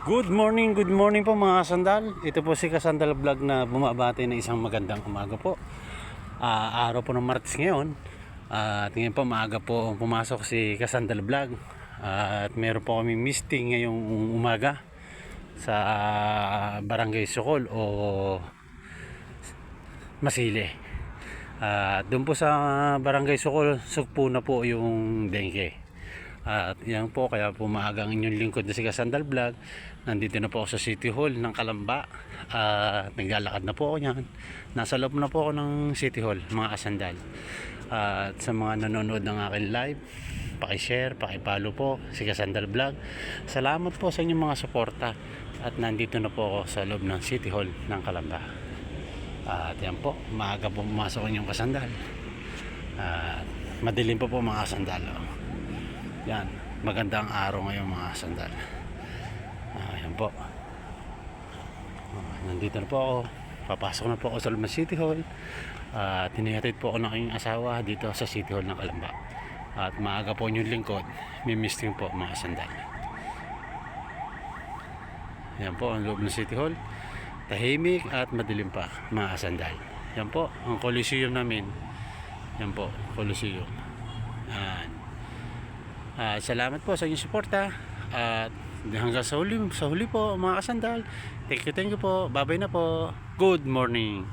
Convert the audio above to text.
Good morning po mga kasandal. Ito po si Kasandal Vlog na bumabati ng isang magandang umaga po. Araw po ng Martes ngayon. Tingin po maaga po pumasok si Kasandal Vlog. At meron po kami misting ngayong umaga sa Barangay Sukol o Masili. Doon po sa Barangay Sukol, sugpo na po yung dengue. At yan po, kaya po maaga ang inyong lingkod na si Kasandal Vlog. Nandito na po ako sa City Hall ng Kalamba. Naglalakad na po ako yan. Nasa loob na po ako ng City Hall, mga kasandal. At sa mga nanonood ng aking live, paki-share, paki-follow po si Kasandal Vlog. Salamat po sa inyong mga suporta. At nandito na po ako sa loob ng City Hall ng Kalamba. At yan po, maaga po pumasok ang inyong kasandal. Madilim po mga kasandal. Yan, magandang araw ngayon mga sandal. Yan po. Nandito na po ako. Papasok na po ako sa Luma City Hall. Tinihatid po ako ng aking asawa dito sa City Hall ng Kalamba. At maaga po yung lingkod. May misting po mga sandal. Yan po ang loob ng City Hall. Tahimik at madilim pa mga sandal. Yan po ang Coliseum namin. Yan po, Coliseum. Yan. Salamat po sa inyong suporta at hanggang sa huli po mga kasandal. Thank you po. Bye bye na po. Good morning.